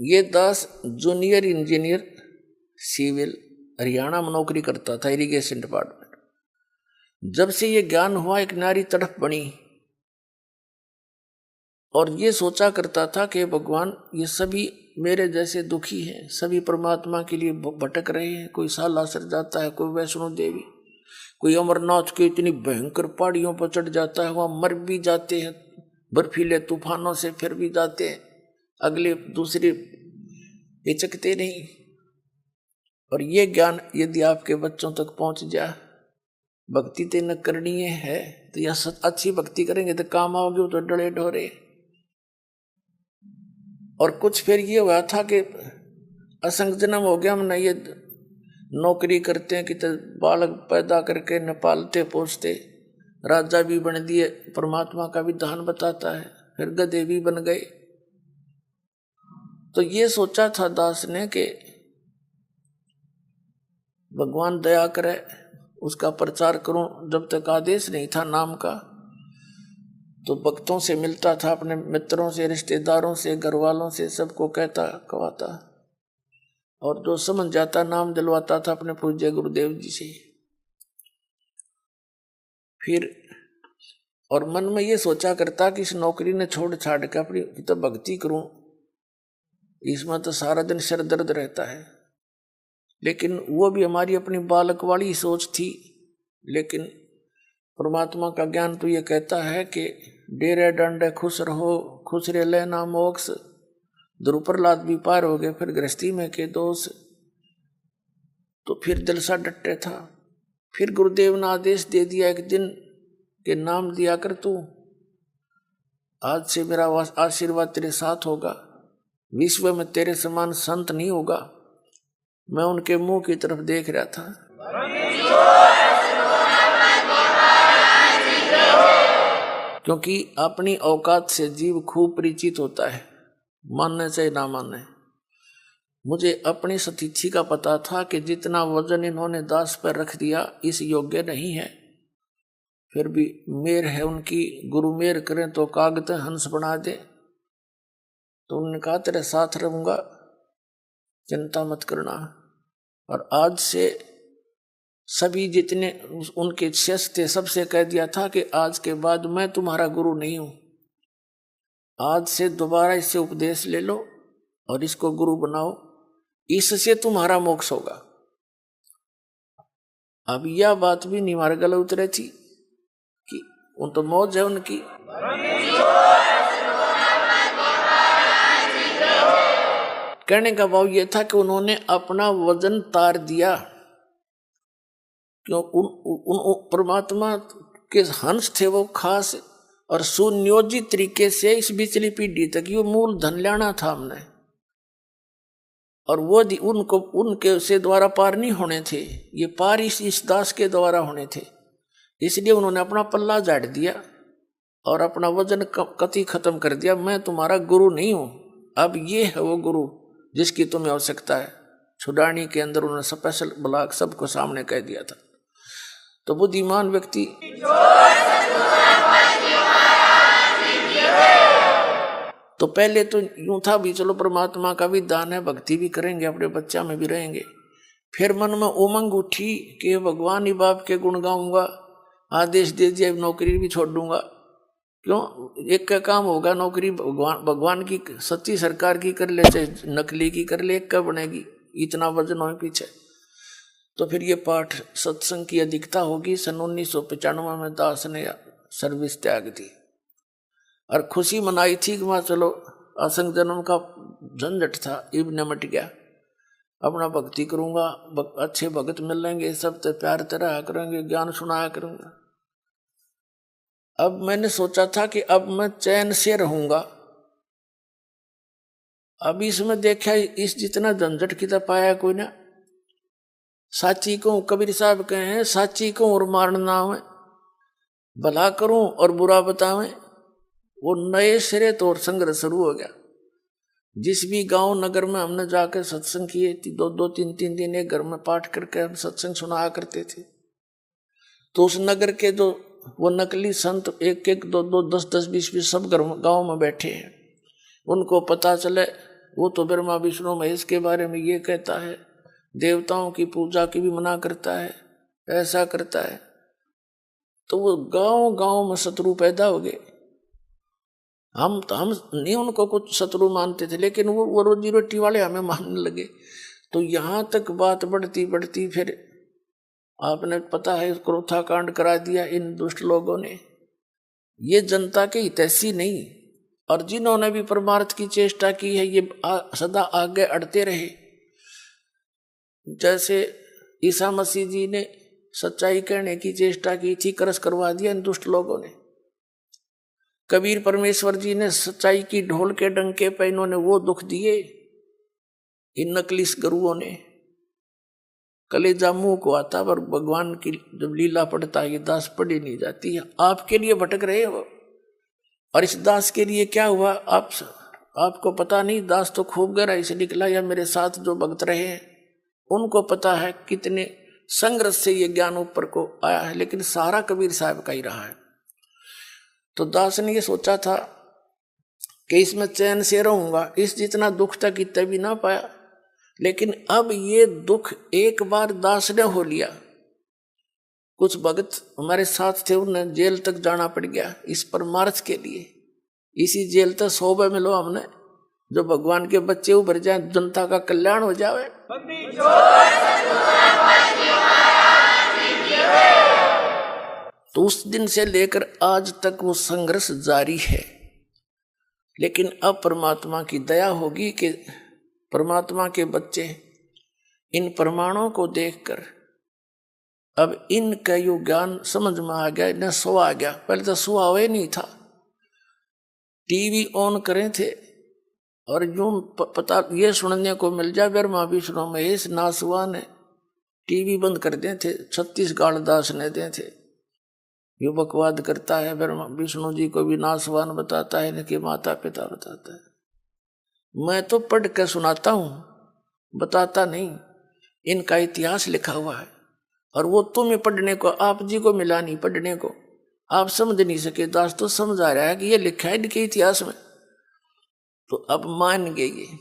ये दास junior engineer civil Haryana में नौकरी करता था, इरिगेशन डिपार्टमेंट। जब से ये ज्ञान हुआ, एक नारी तड़प बनी और ये सोचा करता था कि भगवान ये सभी मेरे जैसे दुखी हैं, सभी परमात्मा के लिए भटक रहे हैं। कोई सालासर जाता है, कोई वैष्णो देवी, कोई अमरनाथ के इतनी भयंकर पहाड़ियों पर चढ़ जाता है, वहां मर भी जाते हैं बर्फीले तूफानों से, फिर भी जाते हैं, अगले दूसरे हिचकते नहीं। और ये ज्ञान यदि आपके बच्चों तक पहुंच जाए, भक्ति तो न करनी है तो यह अच्छी भक्ति करेंगे तो काम आओगे, तो डरे ढोरे। और कुछ फिर ये हुआ था कि असंग जन्म हो गया, हमने ये नौकरी करते हैं कि तो बालक पैदा करके न पालते पोसते, राजा भी बन दिए, परमात्मा का विधान बताता है, फिर गधे भी बन गए। तो ये सोचा था दास ने कि भगवान दया करे, उसका प्रचार करूं। जब तक आदेश नहीं था नाम का, तो भक्तों से मिलता था, अपने मित्रों से, रिश्तेदारों से, घर वालों से, सबको कहता कहवाता, और जो समझ जाता नाम दिलवाता था अपने पूज्य गुरुदेव जी से। फिर और मन में ये सोचा करता कि इस नौकरी ने छोड़ छाड़ के अपनी तो भक्ति करूं, इसमें तो सारा दिन सिर दर्द रहता है। लेकिन वो भी हमारी अपनी बालक वाली सोच थी। लेकिन परमात्मा का ज्ञान तो ये कहता है कि डेरे डंडे खुश रहो, खुश रे लेना मोक्ष, ध्रुव प्रहलाद भी पार हो गए, फिर गृहस्थी में के दोष। तो फिर दिल सा डटे था। फिर गुरुदेव ने आदेश दे दिया एक दिन के नाम दिया कर तू, आज से मेरा आशीर्वाद तेरे साथ होगा, विश्व में तेरे समान संत नहीं होगा। मैं उनके मुंह की तरफ देख रहा था। क्योंकि अपनी औकात से जीव खूब परिचित होता है, मानने चाहे ना मानने। मुझे अपनी सतीथि का पता था कि जितना वजन इन्होंने दास पर रख दिया इस योग्य नहीं है। फिर भी मेर है उनकी, गुरु मेर करें तो कागज हंस बना दे। तो उन्होंने कहा तेरे साथ रहूंगा, चिंता मत करना। और आज से सभी जितने उनके शिष्य थे सबसे कह दिया था कि आज के बाद मैं तुम्हारा गुरु नहीं हूं, आज से दोबारा इससे उपदेश ले लो और इसको गुरु बनाओ, इससे तुम्हारा मोक्ष होगा। अब यह बात भी नहीं हमारे गले उतरे थी कि उन तो मौज है उनकी। कहने का भाव यह था कि उन्होंने अपना वजन तार दिया। क्यों? उन परमात्मा के हंस थे वो खास, और सुनियोजित तरीके से इस बिचली पीढ़ी तक ये मूल धन लाना था हमने, और वो उनको उनके से द्वारा पार नहीं होने थे, ये पार इस दास के द्वारा होने थे। इसलिए उन्होंने अपना पल्ला झाड़ दिया और अपना वजन कति खत्म कर दिया। मैं तुम्हारा गुरु नहीं हूं, अब ये है वो गुरु जिसकी तुम्हें आवश्यकता है। छुड़ानी के अंदर उन्होंने स्पेशल ब्लॉक सबको सामने कह दिया था। तो बुद्धिमान व्यक्ति तो पहले तो यूं था भी चलो परमात्मा का भी दान है, भक्ति भी करेंगे, अपने बच्चा में भी रहेंगे। फिर मन में उमंग उठी कि भगवान ही बाप के गुण गाऊंगा, आदेश दे दिया नौकरी भी छोड़ दूंगा। क्यों? एक का काम होगा, नौकरी भगवान की सच्ची सरकार की कर ले चाहे नकली की कर ले, एक का बनेगी, इतना वजन हो पीछे। तो फिर ये पाठ सत्संग की अधिकता होगी। सन 1995 में दास ने सर्विस त्याग दी और खुशी मनाई थी कि वहाँ चलो असंग जन्म का झंझट था इब निमट गया, अपना भक्ति करूंगा, अच्छे भगत मिलेंगे, सब तो प्यार तरह करेंगे, ज्ञान सुनाया करूंगा। अब मैंने सोचा था कि अब मैं चैन से रहूंगा। अब इसमें देखा इस जितना झंझट की तरह पाया कोई ना। साची को कबीर साहब कहे हैं, साची को और मारना है, भला करूं और बुरा बतावें। वो नए सिरे तो और संघर्ष शुरू हो गया। जिस भी गांव नगर में हमने जाकर सत्संग किए, 2-2-3-3 दिन एक घर में पाठ करके हम सत्संग सुनाया करते थे। तो उस नगर के जो वो नकली संत 1-1, 2-2, 10-10, 20-20 सब गांव में बैठे हैं। उनको पता चले वो तो ब्रह्मा विष्णु महेश के बारे में ये कहता है, देवताओं की पूजा की भी मना करता है, ऐसा करता है। तो वो गांव गांव में शत्रु पैदा हो गए। हम नहीं उनको कुछ शत्रु मानते थे, लेकिन वो रोजी रोटी वाले हमें मानने लगे। तो यहां तक बात बढ़ती बढ़ती फिर आपने पता है क्रोथा कांड करा दिया इन दुष्ट लोगों ने। ये जनता के हितैषी नहीं, और जिन्होंने भी परमार्थ की चेष्टा की है ये सदा आगे अड़ते रहे। जैसे ईसा मसीह जी ने सच्चाई कहने की चेष्टा की थी, करस करवा दिया इन दुष्ट लोगों ने। कबीर परमेश्वर जी ने सच्चाई की ढोल के डंके पे इन्होंने वो दुख दिए इन नकली गुरुओं ने। कलेजा मुंह को आता, पर भगवान की जब लीला पढ़ता है ये दास पढ़ी नहीं जाती है। आपके लिए भटक रहे हो, और इस दास के लिए क्या हुआ आपको पता नहीं। दास तो खूब गहराई से निकला, या मेरे साथ जो भक्त रहे हैं उनको पता है कितने संघर्ष से ये ज्ञान ऊपर को आया है, लेकिन सारा कबीर साहब का ही रहा है। तो दास ने ये सोचा था कि इसमें चैन से रहूंगा, इस जितना दुख तक इतना भी ना पाया। लेकिन अब ये दुख एक बार दास ने हो लिया। कुछ भगत हमारे साथ थे, उन्हें जेल तक जाना पड़ गया इस परमार्थ के लिए। इसी जेल तक 100 मिलो हमने, जो भगवान के बच्चे उभर जाए, जनता का कल्याण हो जाए। तो उस दिन से लेकर आज तक वो संघर्ष जारी है। लेकिन अब परमात्मा की दया होगी कि परमात्मा के बच्चे इन प्रमाणों को देखकर अब इनका यो ज्ञान समझ में आ गया, इन्हें सो आ गया। पहले तो सुहा हुआ ही नहीं था, टीवी ऑन करें थे और यूं पता ये सुनने को मिल जाए ब्रह्मा विष्णु महेश नासवान है, टीवी बंद कर दे थे। 36 गाल दास ने दे थे। यो बकवाद करता है, ब्रह्मा विष्णु जी को भी नासवान बताता है, इनके माता पिता बताता है। मैं तो पढ़ कर सुनाता हूं, बताता नहीं। इनका इतिहास लिखा हुआ है, और वो तुम्हें पढ़ने को, आप जी को मिला नहीं पढ़ने को। आप समझ नहीं सके, दास तो समझ आ रहा है कि ये लिखा है इनके इतिहास में। तो अब मान गए ये।